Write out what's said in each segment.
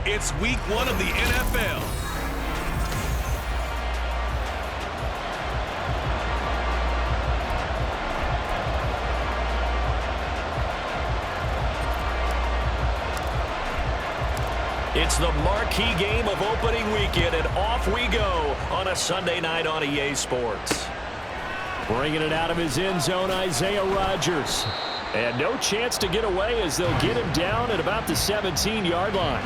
It's week 1 of the NFL. It's the marquee game of opening weekend, and off we go on a Sunday night on EA Sports. Bringing it out of his end zone, Isaiah Rodgers. And no chance to get away as they'll get him down at about the 17-yard line.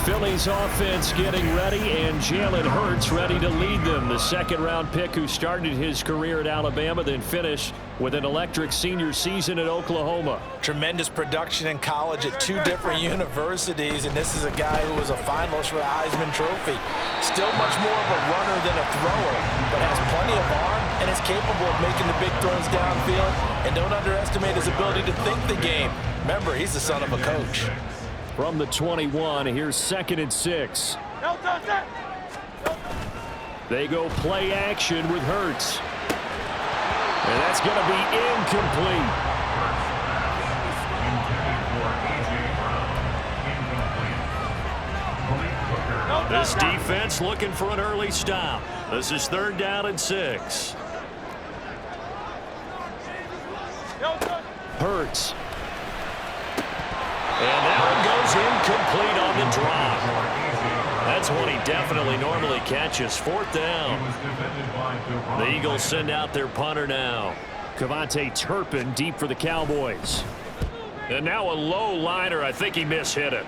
Philly's offense getting ready, and Jalen Hurts ready to lead them. The second-round pick who started his career at Alabama, then finished with an electric senior season at Oklahoma. Tremendous production in college at 2 different universities, and this is a guy who was a finalist for the Heisman Trophy. Still much more of a runner than a thrower, but has plenty of arm and is capable of making the big throws downfield. And don't underestimate his ability to think the game. Remember, he's the son of a coach. From the 21, here's 2nd and 6. They go play action with Hurts. And that's going to be incomplete. This defense looking for an early stop. This is 3rd down and 6. Hurts. And that one goes incomplete on the drop. That's one he definitely normally catches. 4th down. The Eagles send out their punter now. Kevontae Turpin deep for the Cowboys. And now a low liner. I think he mishit it.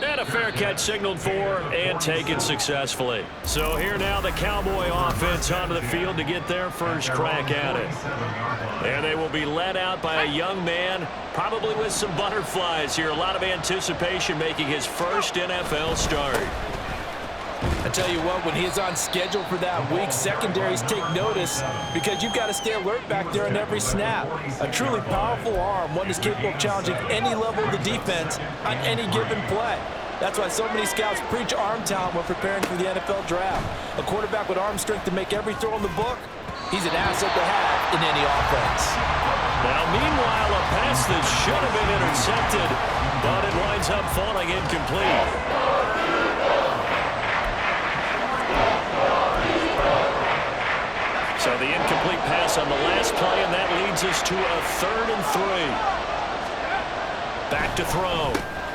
And a fair catch signaled for and taken successfully. So here now the Cowboy offense onto the field to get their first crack at it. And they will be led out by a young man, probably with some butterflies here. A lot of anticipation making his first NFL start. I tell you what, when he is on schedule for that week, secondaries take notice because you've got to stay alert back there on every snap. A truly powerful arm, one that's capable of challenging any level of the defense on any given play. That's why so many scouts preach arm talent when preparing for the NFL draft. A quarterback with arm strength to make every throw in the book, he's an asset to have in any offense. Now, meanwhile, a pass that should have been intercepted, but it winds up falling incomplete. So the incomplete pass on the last play, and that leads us to a 3rd and 3. Back to throw.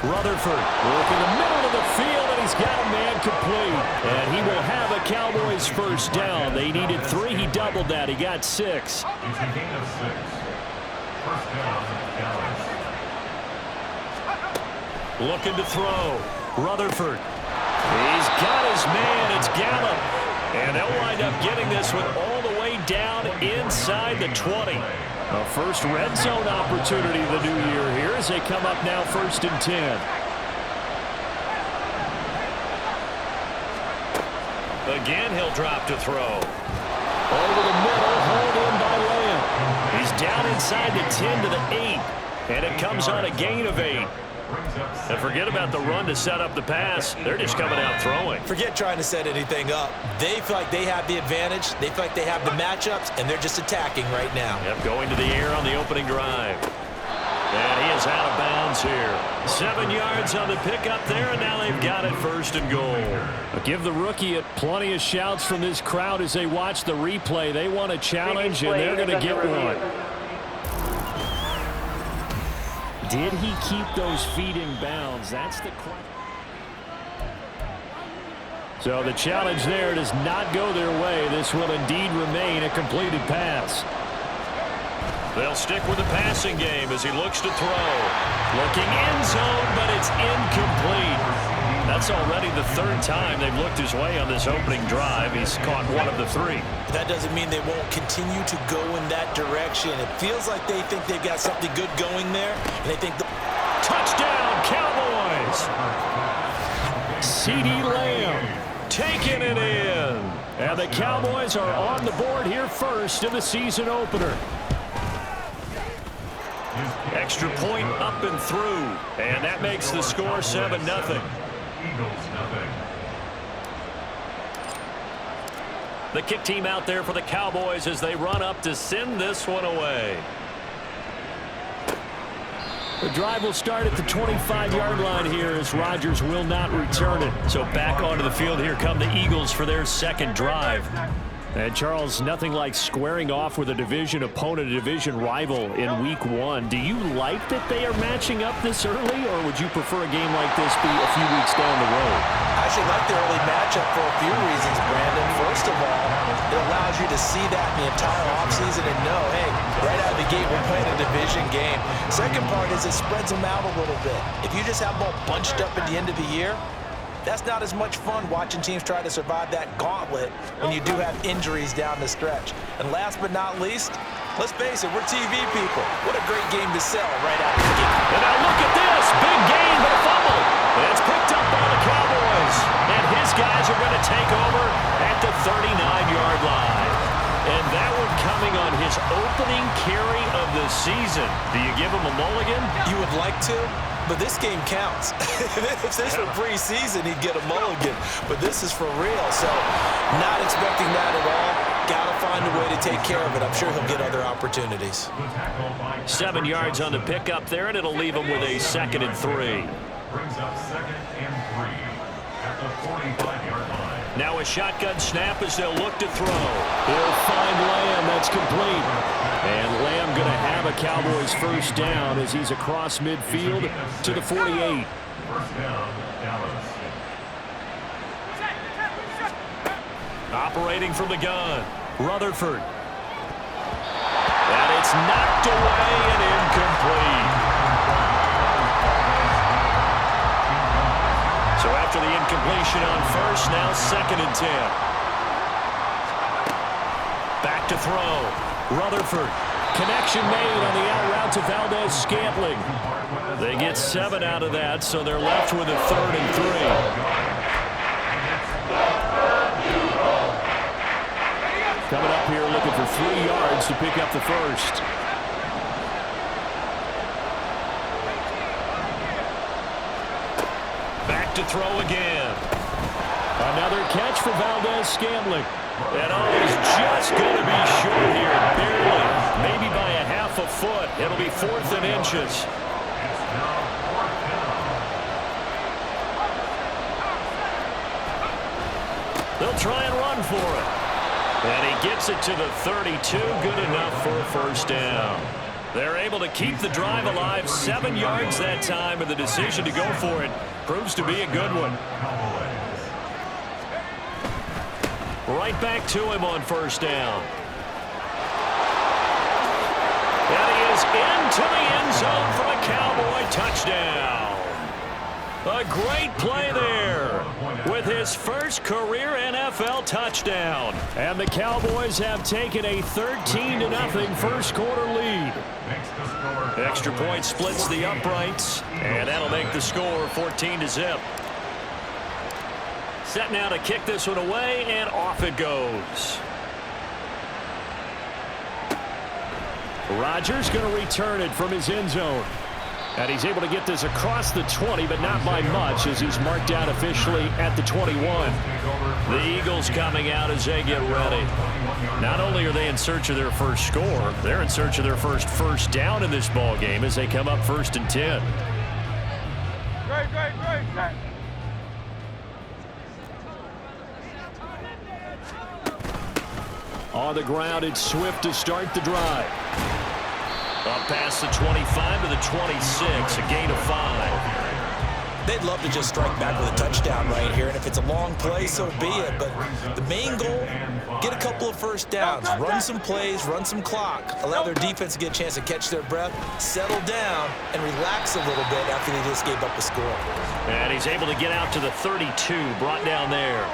Rutherford working the middle of the field, and he's got a man complete. And he will have a Cowboys first down. They needed 3. He doubled that. He got 6. Looking to throw. Rutherford. He's got his man. It's Gallup. And they'll wind up getting this one all the way down inside the 20. A first red zone opportunity of the new year here as they come up now 1st and 10. Again, he'll drop to throw. Over the middle, hauled in by Lamb. He's down inside the 10 to the 8. And it comes on a gain of 8. And forget about the run to set up the pass. They're just coming out throwing. Forget trying to set anything up. They feel like they have the advantage. They feel like they have the matchups, and they're just attacking right now. Yep, going to the air on the opening drive. And he is out of bounds here. 7 yards on the pickup there, and now they've got it 1st and goal. Give the rookie plenty of shouts from this crowd as they watch the replay. They want a challenge, and they're going to get one. Did he keep those feet in bounds? That's the question. So the challenge there does not go their way. This will indeed remain a completed pass. They'll stick with the passing game as he looks to throw. Looking end zone, but it's incomplete. That's already the 3rd time they've looked his way on this opening drive. He's caught 1 of the 3. That doesn't mean they won't continue to go in that direction. It feels like they think they've got something good going there, and they think the touchdown Cowboys. CeeDee Lamb taking it in. And the Cowboys are on the board here first in the season opener. Extra point up and through. And that makes the score 7-0. The kick team out there for the Cowboys as they run up to send this one away. The drive will start at the 25-yard line here as Rodgers will not return it. So back onto the field here come the Eagles for their second drive. And Charles, nothing like squaring off with a division opponent, a division rival in week 1. Do you like that they are matching up this early, or would you prefer a game like this be a few weeks down the road? I actually like the early matchup for a few reasons, Brandon. First of all, it allows you to see that in the entire offseason and know, hey, right out of the gate, we're playing a division game. Second part is it spreads them out a little bit. If you just have them all bunched up at the end of the year, that's not as much fun watching teams try to survive that gauntlet when you do have injuries down the stretch. And last but not least, let's face it, we're TV people. What a great game to sell right out of the gate. And now look at this. Big gain, but a fumble. And it's picked up by the Cowboys. And his guys are going to take over at the 39-yard line. And that one coming on his opening carry of the season. Do you give him a mulligan? You would like to, but this game counts. If this were preseason, he'd get a mulligan. But this is for real, so not expecting that at all. Got to find a way to take care of it. I'm sure he'll get other opportunities. 7 yards on the pickup there, and it'll leave him with a 2nd and 3. Brings up 2nd and 3 at the 45-yard line. Now a shotgun snap as they'll look to throw. He'll find Lamb. That's complete. And Lamb going to have a Cowboys first down as he's across midfield to the 48. First down, Dallas. Operating from the gun, Rutherford. And it's knocked away and incomplete. So after the incompletion on first, now 2nd and 10. Back to throw. Rutherford. Connection made on the out route to Valdez-Scantling. They get 7 out of that, so they're left with a 3rd and 3. Coming up here looking for 3 yards to pick up the first. Back to throw again. Another catch for Valdez-Scantling. And he's just going to be short here, barely. Maybe by a half a foot. It'll be 4th and inches. They'll try and run for it. And he gets it to the 32. Good enough for a first down. They're able to keep the drive alive. 7 yards that time, and the decision to go for it proves to be a good one. Right back to him on first down. And he is into the end zone for a Cowboy touchdown. A great play there with his first career NFL touchdown. And the Cowboys have taken a 13-0 first quarter lead. Extra point splits the uprights, and that'll make the score 14-0. Set now to kick this one away, and off it goes. Rodgers going to return it from his end zone. And he's able to get this across the 20, but not by much, as he's marked down officially at the 21. The Eagles coming out as they get ready. Not only are they in search of their first score, they're in search of their first down in this ball game as they come up 1st and 10. Great. On the ground, it's Swift to start the drive. Up past the 25 to the 26, a gain of 5. They'd love to just strike back with a touchdown right here, and if it's a long play, so be it. But the main goal, get a couple of first downs, run some plays, run some clock, allow their defense to get a chance to catch their breath, settle down, and relax a little bit after they just gave up a score. And he's able to get out to the 32, brought down there.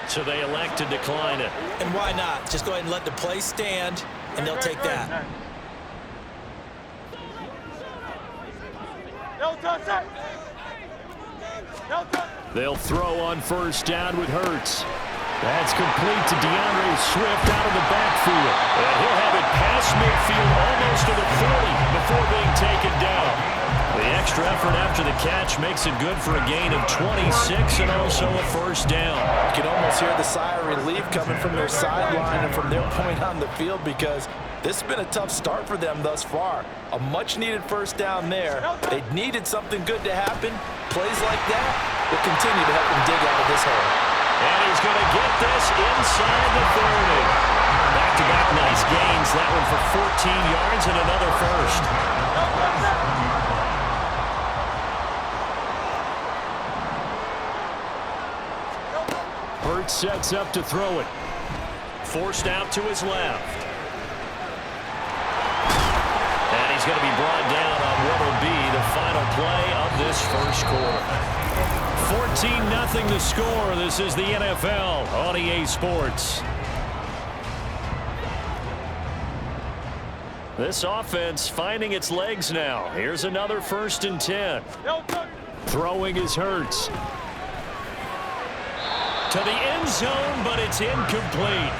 So they elect to decline it. And why not? Just go ahead and let the play stand, and they'll take that. They'll throw on first down with Hurts. That's complete to DeAndre Swift out of the backfield. And he'll have it past midfield almost to the 40 before being taken down. The extra effort after the catch makes it good for a gain of 26 and also a first down. You can almost hear the sigh of relief coming from their sideline and from their point on the field, because This has been a tough start for them thus far. A much-needed first down there. They needed something good to happen. Plays like that will continue to help them dig out of this hole. And he's going to get this inside the 30. Back-to-back nice gains. That one for 14 yards and another first. Hurts sets up to throw it. Forced out to his left. And he's going to be brought down on what will be the final play of this first quarter. 14-0 the score. This is the NFL on EA Sports. This offense finding its legs now. Here's another 1st and 10. Throwing is Hurts. To the end zone, but it's incomplete.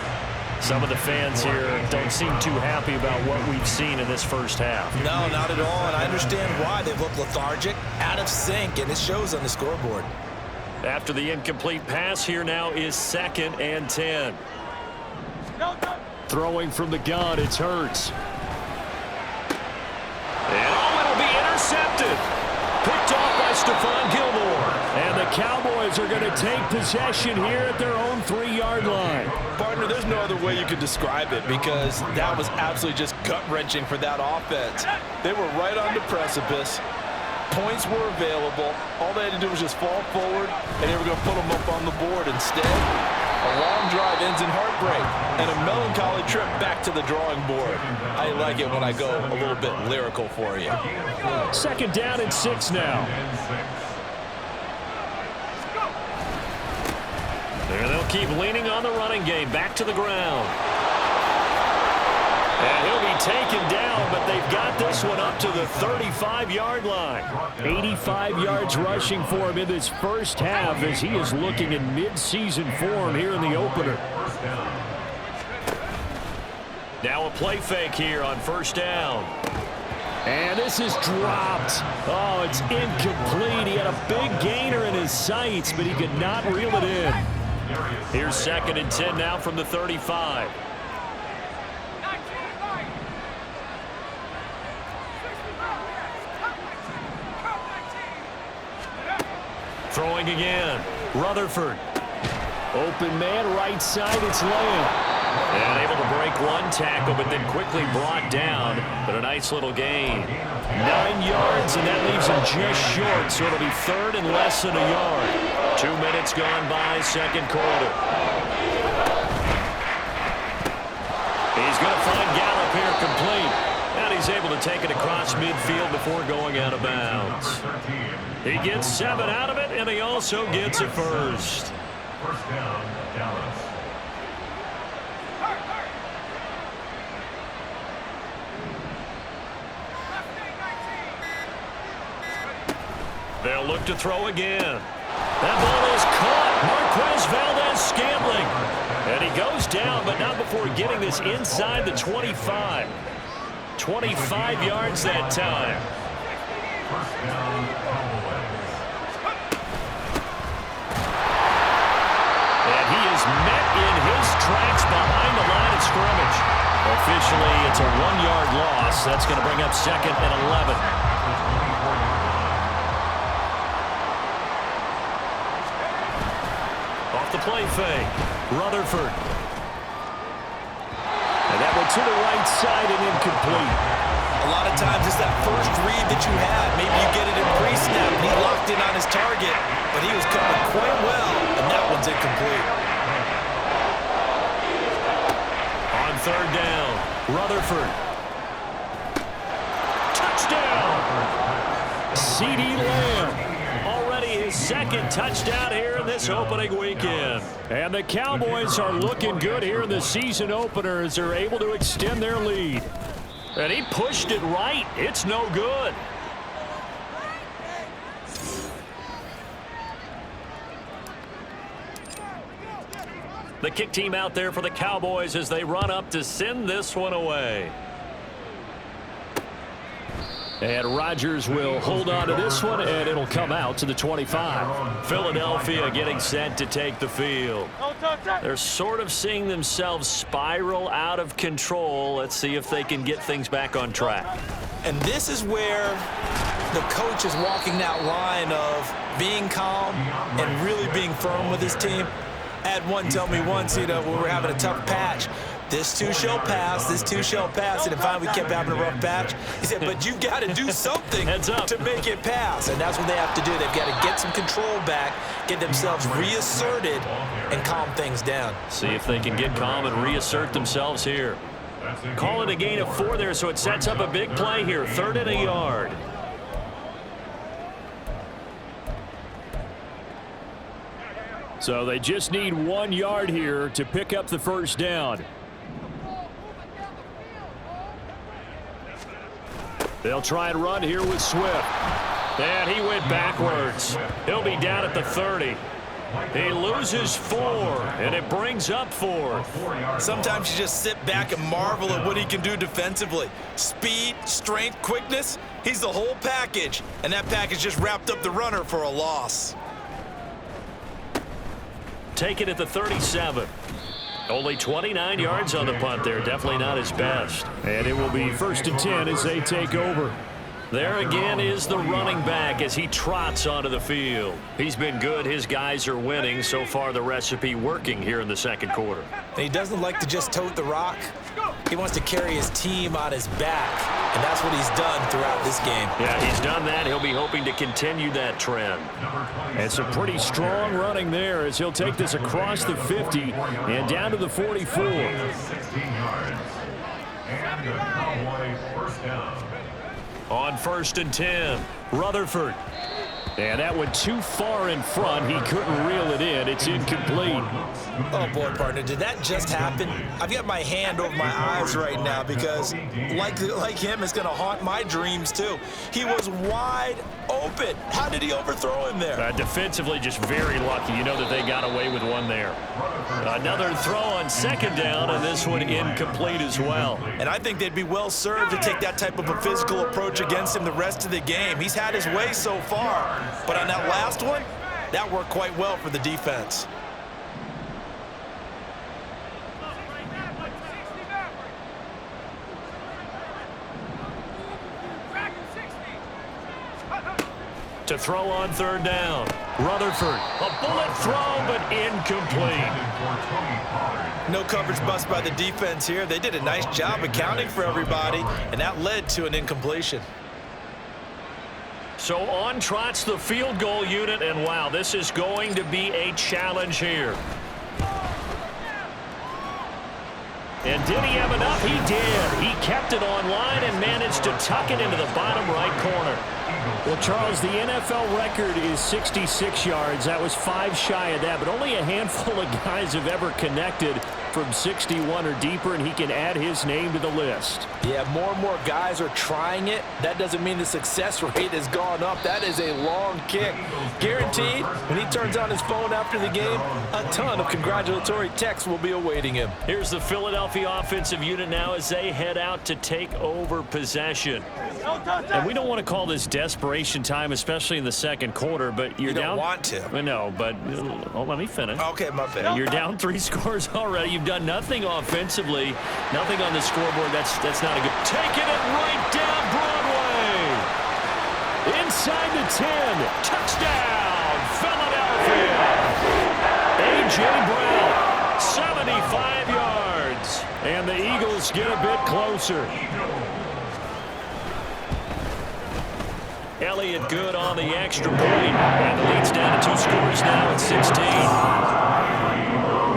Some of the fans here don't seem too happy about what we've seen in this first half. No, not at all, and I understand why. They've looked lethargic, out of sync, and it shows on the scoreboard. After the incomplete pass, here now is 2nd and 10. Throwing from the gun, it's Hurts. And it'll be intercepted. Picked off by Stephon Gilmore. And the Cowboys are going to take possession here at their own 3-yard line. Partner, there's no other way you could describe it because that was absolutely just gut-wrenching for that offense. They were right on the precipice. Points were available. All they had to do was just fall forward, and they were going to put them up on the board. Instead, a long drive ends in heartbreak and a melancholy trip back to the drawing board. I like it when I go a little bit lyrical for you. 2nd down and 6 now. And they'll keep leaning on the running game. Back to the ground. And he'll be taken down, but they've got this one up to the 35-yard line. 85 yards rushing for him in this first half as he is looking in mid-season form here in the opener. Now a play fake here on 1st down. And this is dropped. Oh, it's incomplete. He had a big gainer in his sights, but he could not reel it in. Here's 2nd and 10 now from the 35. Throwing again. Rutherford. Open man, right side, it's Lamb. And able to break one tackle, but then quickly brought down. But a nice little gain. 9 yards, and that leaves him just short, so it'll be 3rd and less than a yard. 2 minutes gone by, 2nd quarter. He's going to find Gallup here complete. And he's able to take it across midfield before going out of bounds. He gets 7 out of it, and he also gets a first. First down, Dallas. They'll look to throw again. That ball is caught. Marquez Valdez-Scantling. And he goes down, but not before getting this inside the 25. 25 yards that time. First down, Cowboys. And he is met in his tracks behind the line of scrimmage. Officially, it's a 1-yard loss. That's going to bring up 2nd and 11. The play fake. Rutherford. And that one to the right side and incomplete. A lot of times it's that first read that you have. Maybe you get it in pre-snap and he locked in on his target, but he was covered quite well, and that one's incomplete. On 3rd down, Rutherford. Touchdown! CeeDee Lamb. His 2nd touchdown here in this opening weekend. And the Cowboys are looking good here in the season opener as they're able to extend their lead. And he pushed it right. It's no good. The kick team out there for the Cowboys as they run up to send this one away. And Rodgers will hold on to this one, and it'll come out to the 25. Philadelphia getting set to take the field. They're sort of seeing themselves spiral out of control. Let's see if they can get things back on track. And this is where the coach is walking that line of being calm and really being firm with his team. I had one tell me once, when we were having a tough patch, this too shall pass, this too shall pass. And finally we kept having a rough patch. He said, but you've got to do something to make it pass. And that's what they have to do. They've got to get some control back, get themselves reasserted, and calm things down. See if they can get calm and reassert themselves here. Call it a gain of 4 there, so it sets up a big play here. 3rd and a yard. So they just need 1 yard here to pick up the first down. They'll try and run here with Swift. And he went backwards. He'll be down at the 30. He loses 4, and it brings up 4th. Sometimes you just sit back and marvel at what he can do defensively. Speed, strength, quickness, he's the whole package. And that package just wrapped up the runner for a loss. Take it at the 37. Only 29 yards on the punt there. Definitely not his best. And it will be 1st and 10 as they take over. There again is the running back as he trots onto the field. He's been good. His guys are winning. So far, the recipe working here in the second quarter. And he doesn't like to just tote the rock. He wants to carry his team on his back, and that's what he's done throughout this game. Yeah, he's done that. He'll be hoping to continue that trend. And some pretty strong running there as he'll take this across the 50 and down to the 44. 16 yards. And the Cowboy first down. On 1st and 10, Rutherford. And that went too far in front. He couldn't reel it in. It's incomplete. Oh, boy, partner, did that just happen? I've got my hand over my eyes right now because, like him, it's going to haunt my dreams, too. He was wide open. How did he overthrow him there? Defensively, just very lucky. You know that they got away with one there. Another throw on 2nd down, and this one incomplete as well. And I think they'd be well served to take that type of a physical approach against him the rest of the game. He's had his way so far. But on that last one, that worked quite well for the defense. To throw on 3rd down, Rutherford. A bullet throw, but incomplete. No coverage bust by the defense here. They did a nice job accounting for everybody, and that led to an incompletion. So on trots the field goal unit, and wow, this is going to be a challenge here. And did he have enough? He did. He kept it on line and managed to tuck it into the bottom right corner. Well, Charles, the NFL record is 66 yards. That was 5 shy of that, but only a handful of guys have ever connected from 61 or deeper, and he can add his name to the list. Yeah, more and more guys are trying it. That doesn't mean the success rate has gone up. That is a long kick. Guaranteed, when he turns on his phone after the game, a ton of congratulatory texts will be awaiting him. Here's the Philadelphia offensive unit now as they head out to take over possession. And we don't want to call this desperation time, especially in the second quarter, but you're down. You don't want to. No, but let me finish. Okay, my bad. You're down 3 scores already. You've done nothing offensively, nothing on the scoreboard. That's not a good. Taking it right down Broadway. Inside the 10. Touchdown, Philadelphia. A.J. Brown, 75 yards. And the Eagles get a bit closer. Elliott good on the extra point, and the lead's down to 2 scores now at 16.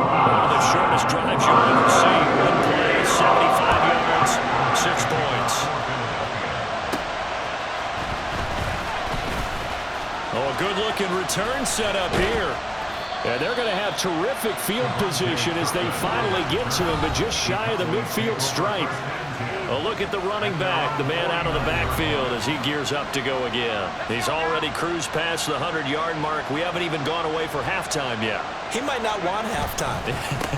One of the shortest drives you'll ever see. One play, 75 yards, 6 points. Oh, a good-looking return setup here. And they're going to have terrific field position as they finally get to him, but just shy of the midfield stripe. A look at the running back, the man out of the backfield as he gears up to go again. He's already cruised past the 100-yard mark. We haven't even gone away for halftime yet. He might not want halftime.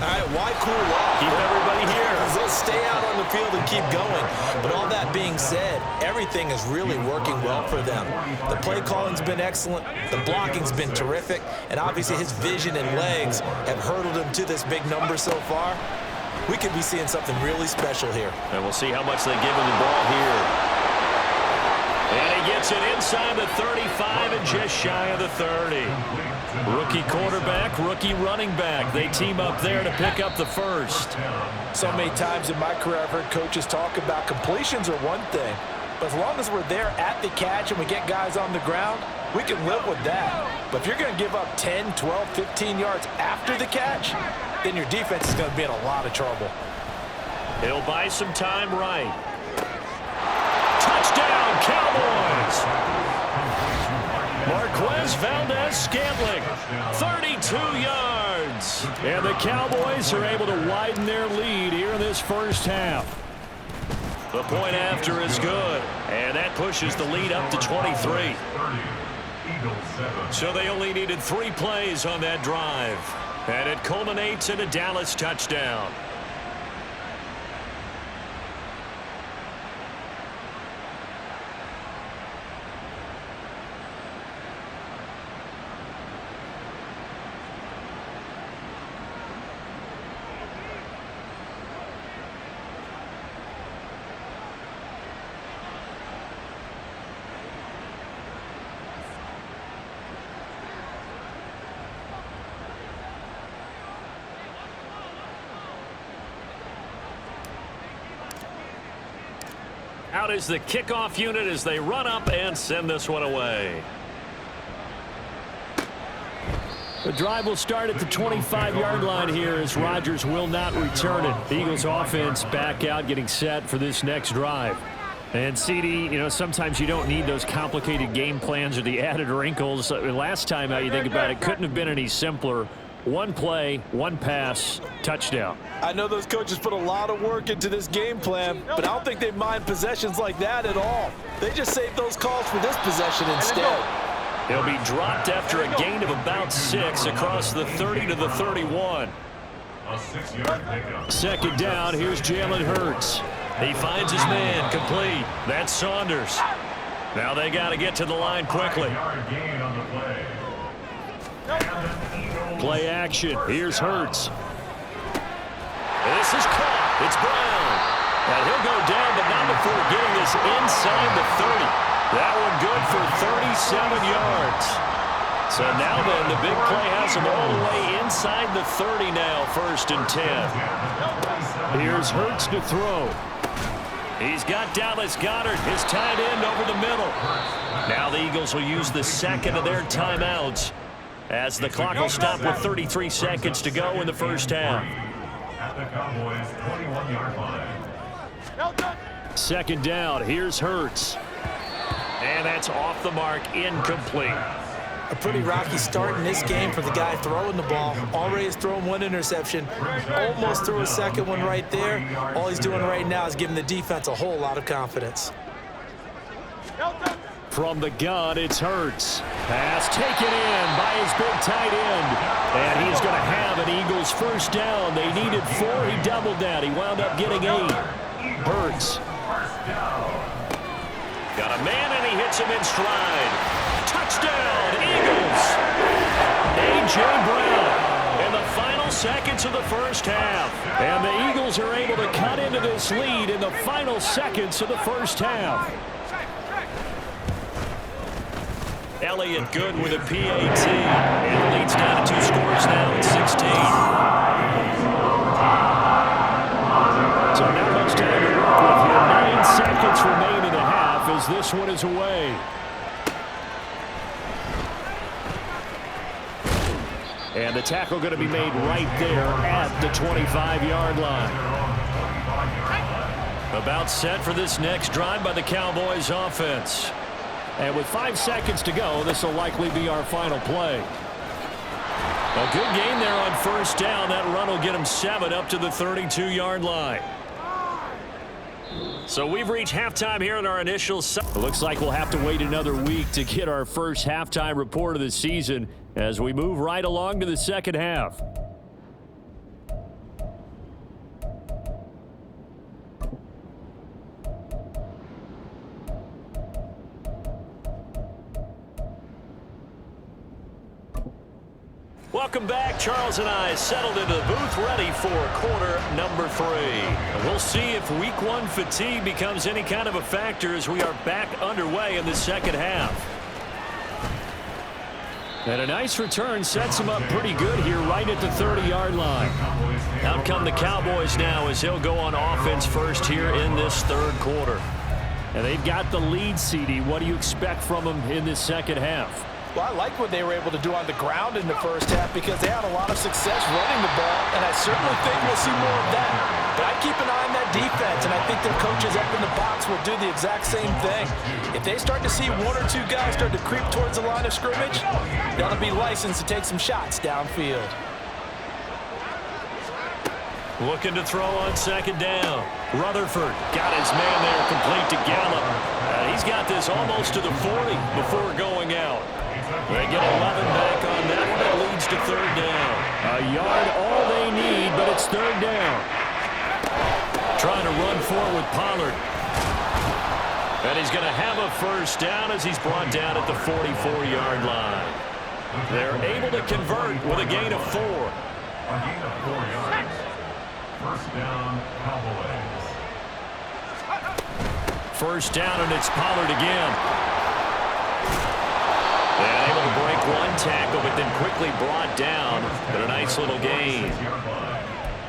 All right, why cool off? Keep everybody here. Let's stay out on the field and keep going. But all that being said, everything is really working well for them. The play calling's been excellent. The blocking's been terrific. And obviously his vision and legs have hurdled him to this big number so far. We could be seeing something really special here. And we'll see how much they give him the ball here. And he gets it inside the 35 and just shy of the 30. Rookie quarterback, rookie running back. They team up there to pick up the first. So many times in my career I've heard coaches talk about completions are one thing. But as long as we're there at the catch and we get guys on the ground, we can live with that. But if you're going to give up 10, 12, 15 yards after the catch, then your defense is going to be in a lot of trouble. He'll buy some time right. Touchdown, Cowboys! Marquez Valdez-Scantling, 32 yards. And the Cowboys are able to widen their lead here in this first half. The point after is good, and that pushes the lead up to 23. So they only needed 3 plays on that drive, and it culminates in a Dallas touchdown. Out is the kickoff unit as they run up and send this one away. The drive will start at the 25-yard line here as Rodgers will not return it. The Eagles offense back out getting set for this next drive. And CD, you know, sometimes you don't need those complicated game plans or the added wrinkles. Last time, how you think about it, couldn't have been any simpler. One play, one pass, touchdown. I know those coaches put a lot of work into this game plan, but I don't think they mind possessions like that at all. They just save those calls for this possession instead. He'll be dropped after a gain of about 6 across the 30 to the 31. A 6-yard pickup. Second down, here's Jalen Hurts. He finds his man, complete. That's Saunders. Now they got to get to the line quickly. 5-yard gain on the play. Play action. Here's Hurts. This is caught. It's Brown. And he'll go down, but not before getting this inside the 30. That one good for 37 yards. So now then, the big play has him all the way inside the 30 now, 1st and 10. Here's Hurts to throw. He's got Dallas Goedert, his tight end, over the middle. Now the Eagles will use the second of their timeouts as the clock will stop with 33 seconds to go in the first half. At the Cowboys' 21-yard line. Second down, here's Hurts. And that's off the mark, incomplete. A pretty rocky start in this game for the guy throwing the ball. Already has thrown 1 interception. Almost threw a second one right there. All he's doing right now is giving the defense a whole lot of confidence. From the gun, it's Hurts. Pass taken in by his big tight end. And he's going to have an Eagles first down. They needed 4. He doubled that. He wound up getting 8. Hurts. Got a man, and he hits him in stride. Touchdown, Eagles. A.J. Brown in the final seconds of the first half. And the Eagles are able to cut into this lead in the final seconds of the first half. Elliott good with a PAT. And leads down to 2 scores now at 16. So not much time to work with here. 9 seconds remain in the half as this one is away. And the tackle going to be made right there at the 25-yard line. About set for this next drive by the Cowboys offense. And with 5 seconds to go, this will likely be our final play. A good gain there on first down. That run will get him 7 up to the 32-yard line. So we've reached halftime here in our initial. It looks like we'll have to wait another week to get our first halftime report of the season as we move right along to the second half. Welcome back. Charles and I settled into the booth ready for quarter number 3. And we'll see if week 1 fatigue becomes any kind of a factor as we are back underway in the second half. And a nice return sets him up pretty good here right at the 30-yard line. Out come the Cowboys now as he'll go on offense first here in this third quarter. And they've got the lead, CD. What do you expect from them in this second half? Well, I like what they were able to do on the ground in the first half because they had a lot of success running the ball, and I certainly think we'll see more of that. But I keep an eye on that defense, and I think their coaches up in the box will do the exact same thing. If they start to see 1 or 2 guys start to creep towards the line of scrimmage, that'll be licensed to take some shots downfield. Looking to throw on second down. Rutherford got his man there complete to Gallup. He's got this almost to the 40 before going out. They get 11 back on that one. That leads to third down. A yard all they need, but it's third down. Trying to run forward with Pollard. And he's going to have a first down as he's brought down at the 44-yard line. They're able to convert with a gain of 4. A gain of 4 yards. First down, Cowboys. First down, and it's Pollard again. And able to break one tackle, but then quickly brought down. But a nice little gain.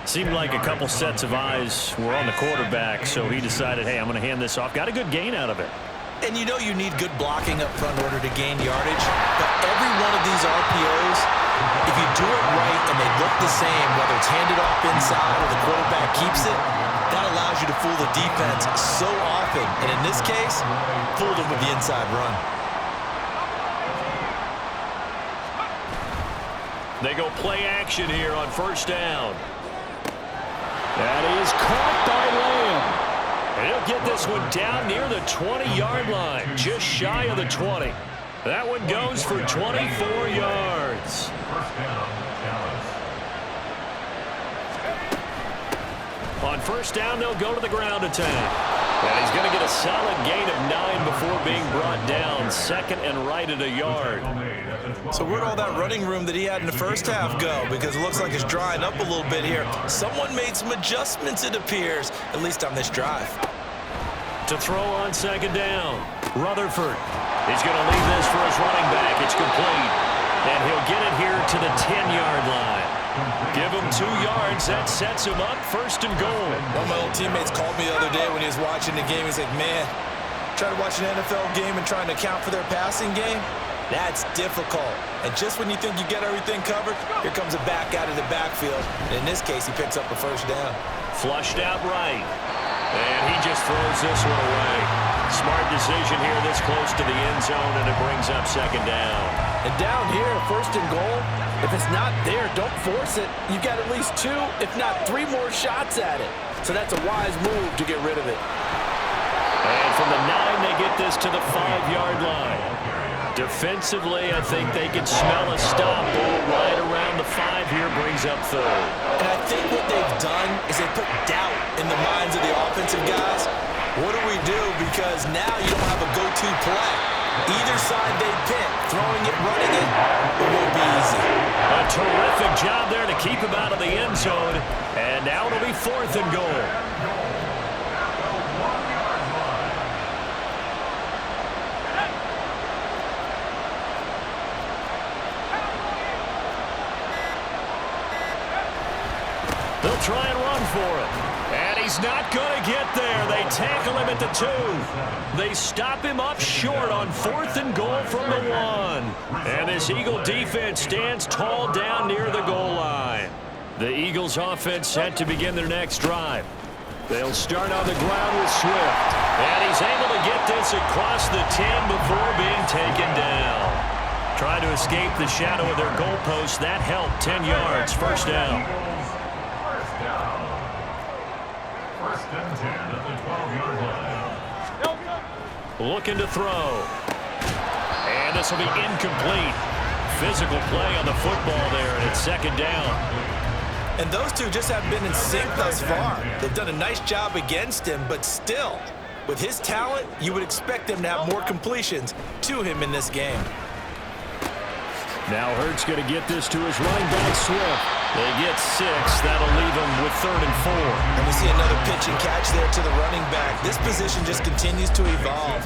Seemed like a couple sets of eyes were on the quarterback, so he decided, hey, I'm going to hand this off. Got a good gain out of it. And you know you need good blocking up front in order to gain yardage. But every one of these RPOs, if you do it right and they look the same, whether it's handed off inside or the quarterback keeps it, that allows you to fool the defense so often. And in this case, fooled them with the inside run. They go play action here on first down. That is caught by Lamb. And he'll get this one down near the 20-yard line, just shy of the 20. That one goes for 24 yards. First down, Dallas. On first down, they'll go to the ground attack. And he's going to get a solid gain of 9 before being brought down. Second and right at a yard. So where'd all that running room that he had in the first half go? Because it looks like it's drying up a little bit here. Someone made some adjustments, it appears, at least on this drive. To throw on second down, Rutherford. He's going to leave this for his running back. It's complete. And he'll get it here to the 10-yard line. Give him 2 yards. That sets him up first and goal. One of my old teammates called me the other day when he was watching the game. He's like, man, trying to watch an NFL game and trying to account for their passing game, that's difficult. And just when you think you get everything covered, here comes a back out of the backfield. And in this case, he picks up a first down. Flushed out right. And he just throws this one away. Smart decision here this close to the end zone, and it brings up second down. And down here, first and goal, if it's not there, don't force it. You've got at least 2, if not 3 more shots at it. So that's a wise move to get rid of it. And from the 9, they get this to the 5-yard line. Defensively, I think they can smell a stop. Ball right around the 5 here, brings up third. And I think what they've done is they put doubt in the minds of the offensive guys. What do we do? Because now you don't have a go-to play. Either side they pick, throwing it, running it, it won't be easy. A terrific job there to keep him out of the end zone. And now it'll be 4th and goal. They'll try and run for it. And he's not going to get there. They tackle him at the 2. They stop him up short on 4th and goal from the 1. And this Eagle defense stands tall down near the goal line. The Eagles offense set to begin their next drive. They'll start on the ground with Swift. And he's able to get this across the 10 before being taken down. Trying to escape the shadow of their goalpost. That helped. 10 yards. First down. First and 10 at the 12-yard line. Looking to throw. And this will be incomplete. Physical play on the football there, and it's second down. And those two just haven't been in sync thus far. They've done a nice job against him, but still, with his talent, you would expect him to have more completions to him in this game. Now Hurts going to get this to his running back, Swift. They get 6. That'll leave them with 3rd and 4. And we see another pitch and catch there to the running back. This position just continues to evolve.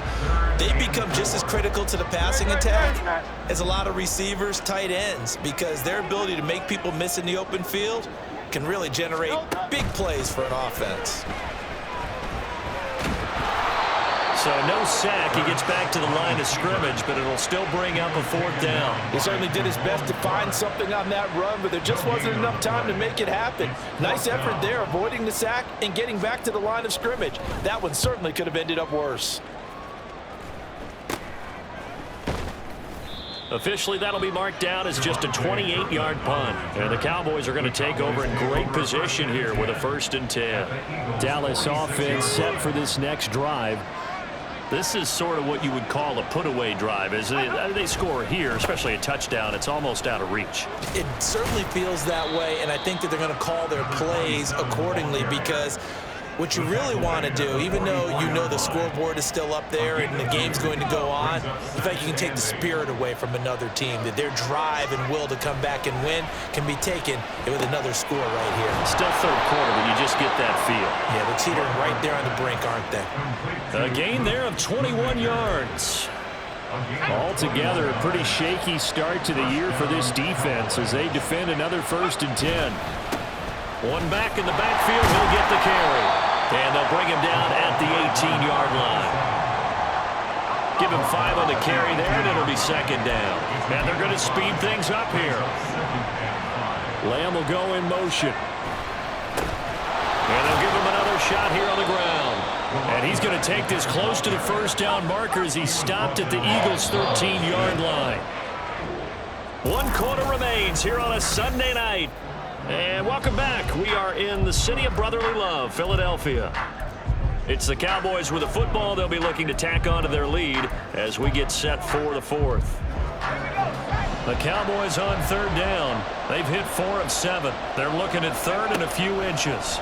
They become just as critical to the passing attack as a lot of receivers, tight ends, because their ability to make people miss in the open field can really generate big plays for an offense. So no sack. He gets back to the line of scrimmage, but it'll still bring up a 4th down. He certainly did his best to find something on that run, but there just wasn't enough time to make it happen. Nice effort there, avoiding the sack and getting back to the line of scrimmage. That one certainly could have ended up worse. Officially, that'll be marked down as just a 28-yard punt. And the Cowboys are going to take over in great position here with a 1st and 10. Dallas offense set for this next drive. This is sort of what you would call a put-away drive. As they score here, especially a touchdown, it's almost out of reach. It certainly feels that way, and I think that they're going to call their plays accordingly, because what you really want to do, even though you know the scoreboard is still up there and the game's going to go on, you think you can take the spirit away from another team, that their drive and will to come back and win can be taken with another score right here. Still 3rd quarter, but you just get that feel. Yeah, they're teetering right there on the brink, aren't they? A gain there of 21 yards. Altogether, a pretty shaky start to the year for this defense as they defend another 1st and 10. One back in the backfield, he'll get the carry. And they'll bring him down at the 18-yard line. Give him 5 on the carry there, and it'll be 2nd down. And they're going to speed things up here. Lamb will go in motion. And they'll give him another shot here on the ground. And he's going to take this close to the 1st down marker as he stopped at the Eagles' 13-yard line. 1 quarter remains here on a Sunday night. And welcome back. We are in the city of brotherly love, Philadelphia. It's the Cowboys with the football. They'll be looking to tack on to their lead as we get set for the 4th. The Cowboys on 3rd down. They've hit 4 of 7. They're looking at 3rd and a few inches.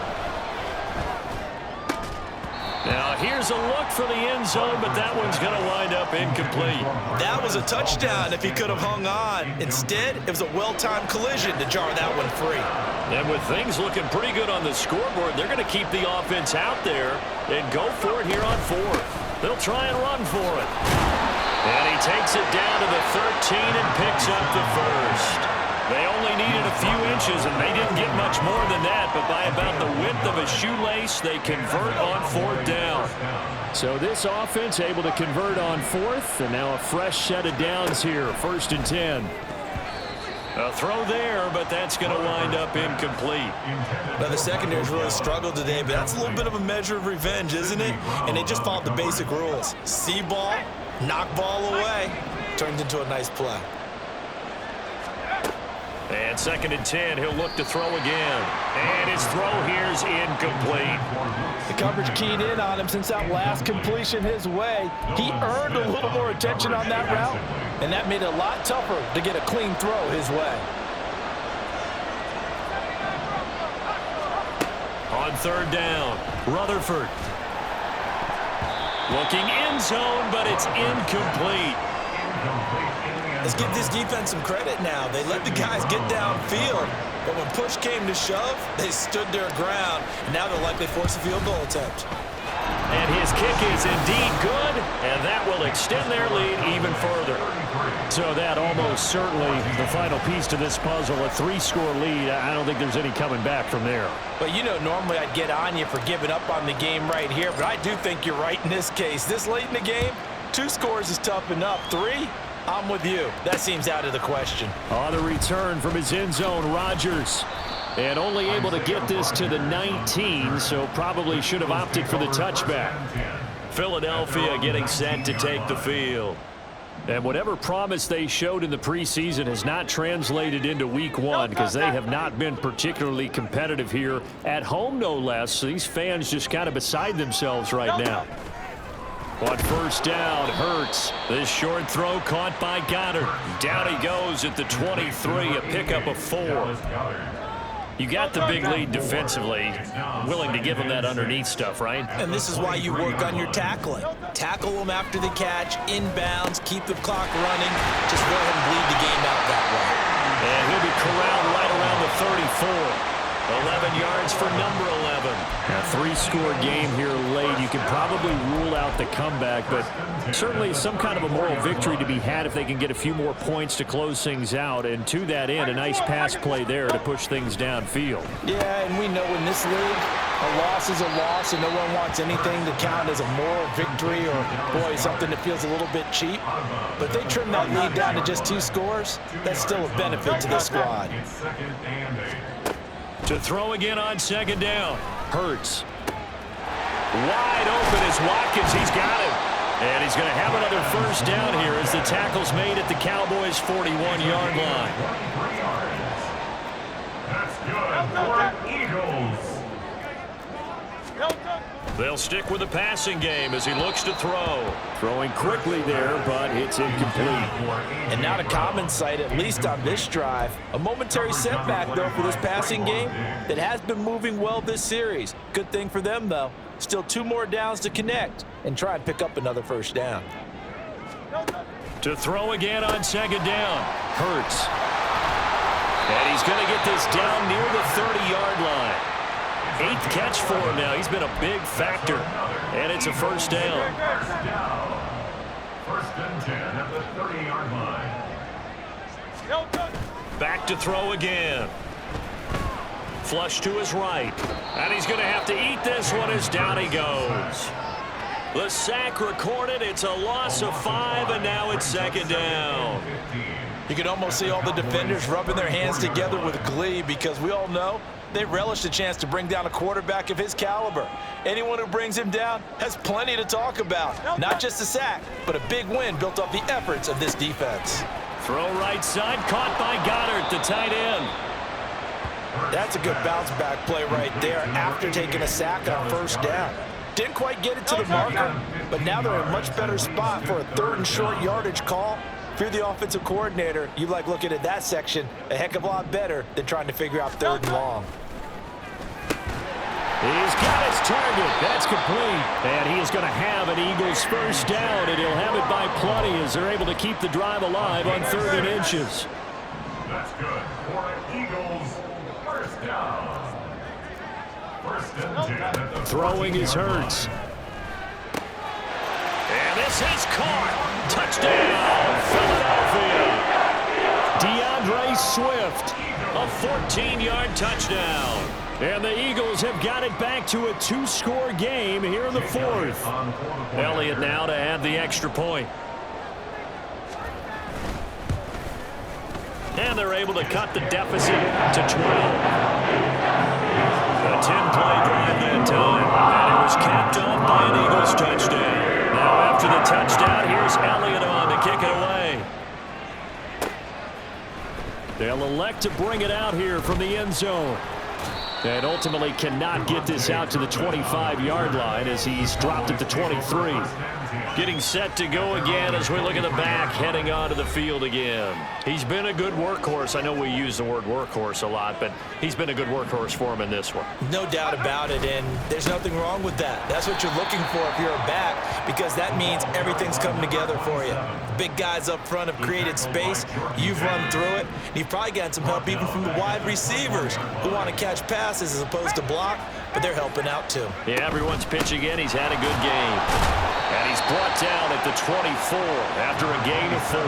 Now here's a look for the end zone, but that one's going to wind up incomplete. That was a touchdown if he could have hung on. Instead, it was a well-timed collision to jar that one free. And with things looking pretty good on the scoreboard, they're going to keep the offense out there and go for it here on 4th. They'll try and run for it. And he takes it down to the 13 and picks up the 1st. They only needed a few inches, and they didn't get much more than that, but by about the width of a shoelace, they convert on 4th down. So this offense able to convert on 4th, and now a fresh set of downs here, 1st and 10. A throw there, but that's going to wind up incomplete. Now, the secondary's really struggled today, but that's a little bit of a measure of revenge, isn't it? And they just followed the basic rules. See ball, knock ball away, turned into a nice play. And 2nd and 10, he'll look to throw again. And his throw here's incomplete. The coverage keyed in on him since that last completion his way. He earned a little more attention on that route, and that made it a lot tougher to get a clean throw his way. On 3rd down, Rutherford. Looking end zone, but it's incomplete. Let's give this defense some credit now. They let the guys get downfield, but when push came to shove, they stood their ground. Now they'll likely force a field goal attempt. And his kick is indeed good, and that will extend their lead even further. So that almost certainly the final piece to this puzzle, a 3-score lead. I don't think there's any coming back from there. But you know, normally I'd get on you for giving up on the game right here, but I do think you're right in this case. This late in the game, 2 scores is tough enough. 3? I'm with you. That seems out of the question. On the return from his end zone, Rodgers. And only able to get this to the 19, so probably should have opted for the touchback. Philadelphia getting set to take the field. And whatever promise they showed in the preseason has not translated into week one because they have not been particularly competitive here at home, no less. So these fans just kind of beside themselves right now. On first down, Hurts. This short throw caught by Goddard. Down he goes at the 23, a pickup of 4. You got the big lead defensively, willing to give them that underneath stuff, right? And this is why you work on your tackling. Tackle them after the catch, inbounds, keep the clock running. Just go ahead and bleed the game out that way. And he'll be corralled right around the 34. 11 yards for number 11. A 3-score game here late. You can probably rule out the comeback, but certainly some kind of a moral victory to be had if they can get a few more points to close things out. And to that end, a nice pass play there to push things downfield. Yeah, and we know in this league, a loss is a loss, and no one wants anything to count as a moral victory or, boy, something that feels a little bit cheap. But if they trim that lead down to just 2 scores, that's still a benefit to the squad. To throw again on second down. Hurts. Wide open is Watkins. He's got it. And he's going to have another first down here as the tackle's made at the Cowboys' 41-yard line. That's good for Eagles. They'll stick with the passing game as he looks to throw. Throwing quickly there, but it's incomplete. And not a common sight, at least on this drive. A momentary setback, though, for this passing game that has been moving well this series. Good thing for them, though. Still 2 more downs to connect and try and pick up another first down. To throw again on second down. Hurts. And he's going to get this down near the 30-yard line. 8th catch for him now. He's been a big factor. And it's a first down. First and 10 at the 30-yard line. Back to throw again. Flush to his right. And he's going to have to eat this one as down he goes. The sack recorded. It's a loss of 5, and now it's second down. You can almost see all the defenders rubbing their hands together with glee because we all know they relish the chance to bring down a quarterback of his caliber. Anyone who brings him down has plenty to talk about. Not just a sack, but a big win built off the efforts of this defense. Throw right side, caught by Goddard, the tight end. That's a good bounce back play right there after taking a sack on first down. Didn't quite get it to the marker, but now they're in a much better spot for a 3rd and short yardage call. If you're the offensive coordinator, you like looking at that section a heck of a lot better than trying to figure out 3rd and long. He's got his target. That's complete. And he is going to have an Eagles first down, and he'll have it by plenty as they're able to keep the drive alive on 3rd and inches. That's good for Eagles. First down. First and 10 at the Throwing is Hurts. And this is caught. Touchdown, Philadelphia. DeAndre Swift, a 14-yard touchdown. And the Eagles have got it back to a 2-score game here in the 4th. Elliott now to add the extra point. And they're able to cut the deficit to 12. A 10-play drive that time. And it was capped off by an Eagles touchdown. Now after the touchdown, here's Elliott on to kick it away. They'll elect to bring it out here from the end zone. And ultimately cannot get this out to the 25-yard line as he's dropped at the 23. Getting set to go again as we look at the back, heading onto the field again. He's been a good workhorse. I know we use the word workhorse a lot, but he's been a good workhorse for him in this one. No doubt about it, and there's nothing wrong with that. That's what you're looking for if you're a back, because that means everything's coming together for you. The big guys up front have created space. You've run through it. You've probably gotten some help even from the wide receivers who want to catch passes as opposed to block, but they're helping out too. Yeah, everyone's pitching in. He's had a good game. And he's brought down at the 24 after a gain of 4.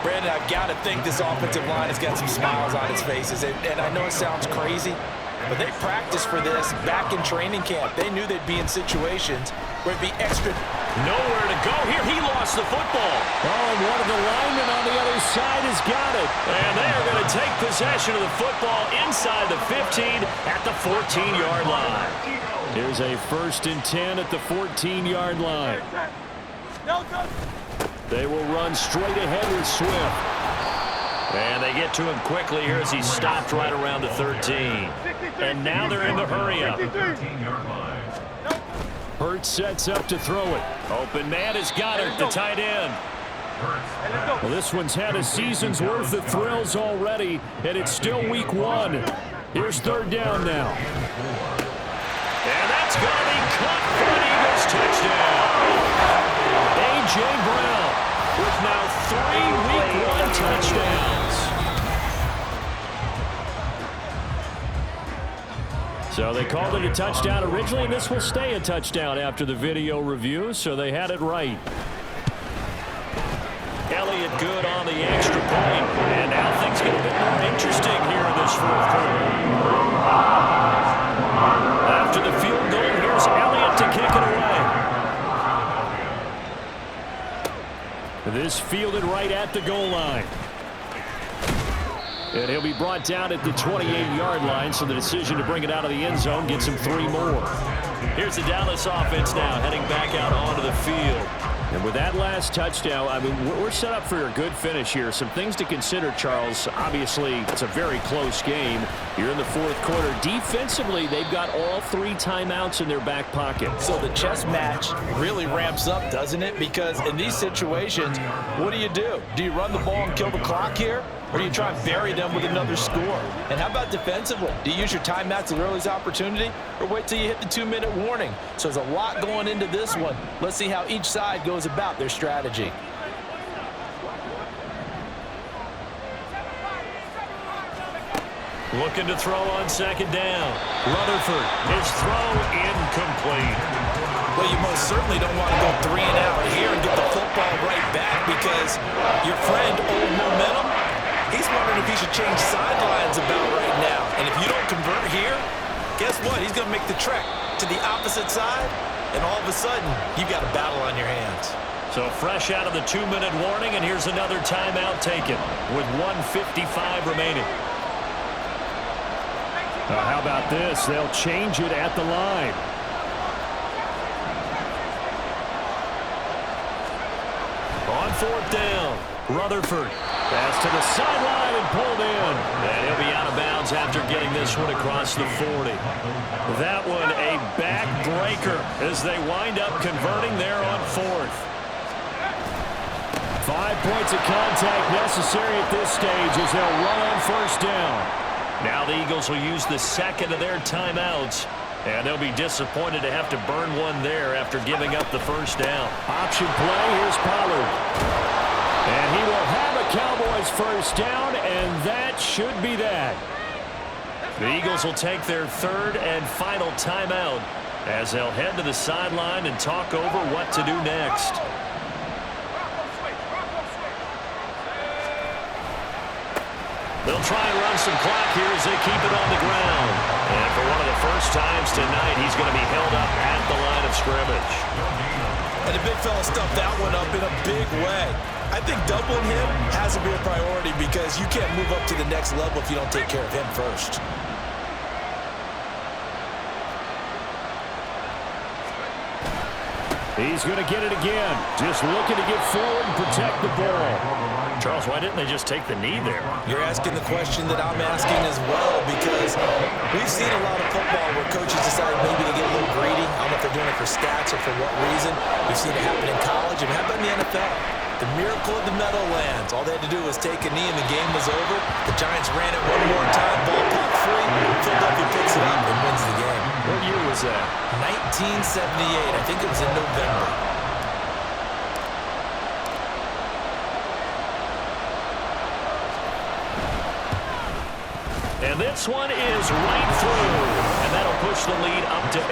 Brandon, I've got to think this offensive line has got some smiles on its faces. And I know it sounds crazy, but they practiced for this back in training camp. They knew they'd be in situations where it'd be extra. Nowhere to go here. He lost the football. Oh, and one of the linemen on the other side has got it. And they are going to take possession of the football inside the 15 at the 14-yard line. Here's a 1st and 10 at the 14-yard line. They will run straight ahead with Swift. And they get to him quickly here as he stopped right around the 13. And now they're in the hurry-up. Hurts sets up to throw it. Open man is Goddard, the tight end. Well, this one's had a season's worth of thrills already, and it's still week 1. Here's third down now. And that's going to be caught for an Eagles touchdown. A.J. Brown with now 3 week 1 touchdowns. So they called it a touchdown originally, and this will stay a touchdown after the video review, so they had it right. Elliott good on the extra point, and now things get a bit more interesting here in this fourth quarter. After the field goal, here's Elliott to kick it away. This fielded right at the goal line. And he'll be brought down at the 28-yard line, so the decision to bring it out of the end zone gets him 3 more. Here's the Dallas offense now heading back out onto the field. And with that last touchdown, I mean, we're set up for a good finish here. Some things to consider, Charles. Obviously, it's a very close game. You're in the fourth quarter. Defensively, they've got all 3 timeouts in their back pocket. So the chess match really ramps up, doesn't it? Because in these situations, what do? Do you run the ball and kill the clock here? Or do you try and bury them with another score? And how about defensively? Do you use your timeouts at earliest opportunity? Or wait till you hit the 2-minute warning? So there's a lot going into this one. Let's see how each side goes about their strategy. Looking to throw on second down. Rutherford, his throw incomplete. Well, you most certainly don't want to go 3 and out here and get the football right back because your friend, Old Momentum, he's wondering if he should change sidelines about right now. And if you don't convert here, guess what? He's going to make the trek to the opposite side, and all of a sudden, you've got a battle on your hands. So fresh out of the 2-minute warning, and here's another timeout taken with 1:55 remaining. How about this? They'll change it at the line. On fourth down, Rutherford. Pass to the sideline and pulled in. And he'll be out of bounds after getting this one across the 40. That one a backbreaker as they wind up converting there on fourth. 5 points of contact necessary at this stage as they'll run on first down. Now the Eagles will use the second of their timeouts, and they'll be disappointed to have to burn one there after giving up the first down. Option play, here's Pollard. And he will have a Cowboys first down, and that should be that. The Eagles will take their third and final timeout as they'll head to the sideline and talk over what to do next. They'll try and run some clock here as they keep it on the ground. And for one of the first times tonight, he's going to be held up at the line of scrimmage. And the big fella stuffed that one up in a big way. I think doubling him has to be a priority because you can't move up to the next level if you don't take care of him first. He's going to get it again. Just looking to get forward and protect the ball. Charles, why didn't they just take the knee there? You're asking the question that I'm asking as well because we've seen a lot of football where coaches decide maybe to get a little greedy. I don't know if they're doing it for stats or for what reason. We've seen it happen in college, and how about in the NFL? The miracle of the Meadowlands. All they had to do was take a knee and the game was over. The Giants ran it one more time, ball popped free. Philadelphia picks it up and wins the game. What year was that? 1978. I think it was in November. And this one is right through. And that'll push the lead up to 8.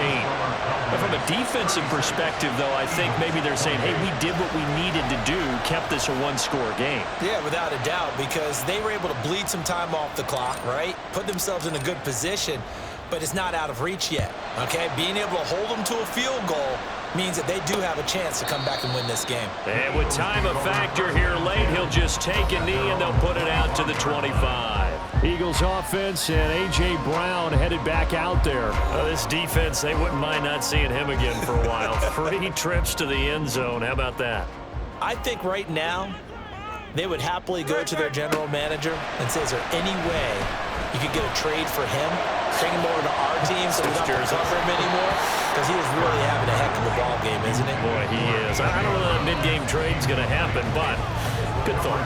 But from a defensive perspective, though, I think maybe they're saying, hey, we did what we needed to do, kept this a one-score game. Yeah, without a doubt, because they were able to bleed some time off the clock, right? Put themselves in a good position, but it's not out of reach yet, okay? Being able to hold them to a field goal means that they do have a chance to come back and win this game. And with time a factor here late, he'll just take a knee and they'll put it out to the 25. Eagles offense and A.J. Brown headed back out there. This defense, they wouldn't mind not seeing him again for a while. 3 trips to the end zone. How about that? I think right now they would happily go to their general manager and say, is there any way you could get a trade for him? Bring him over to our team so we don't have to cover him anymore? Because he is really having a heck of a ball game, isn't he? Boy, he is. I don't know that a mid-game trade's going to happen, but good thought.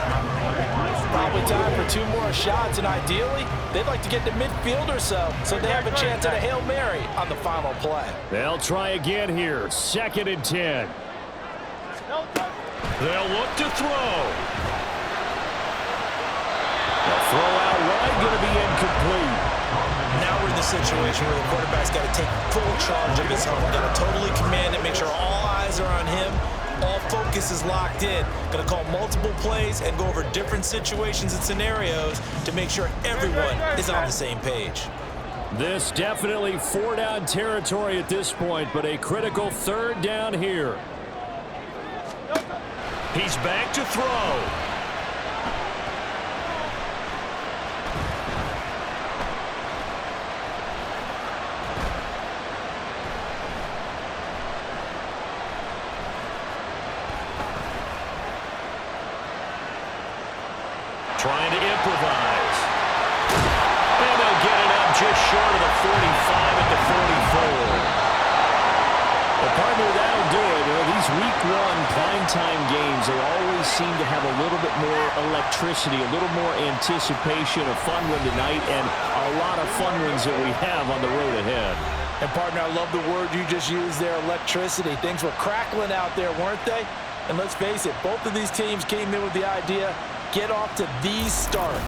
Probably time for 2 more shots, and ideally, they'd like to get to midfield or so they have a chance at a Hail Mary on the final play. They'll try again here. 2nd and 10. They'll look to throw. The throw out wide going to be incomplete. Now we're in the situation where the quarterback's got to take full charge of his home. Got to totally command it, make sure all eyes are on him. All focus is locked in. Going to call multiple plays and go over different situations and scenarios to make sure everyone is on the same page. This definitely 4-down territory at this point, but a critical 3rd down here. He's back to throw. Trying to improvise. And they'll get it up just short of the 45 at the 44. Well, partner, that'll do it. You know, these Week 1 primetime games, they always seem to have a little bit more electricity, a little more anticipation. A fun one tonight, and a lot of fun ones that we have on the road ahead. And, partner, I love the word you just used there, electricity. Things were crackling out there, weren't they? And let's face it, both of these teams came in with the idea, get off to these starts.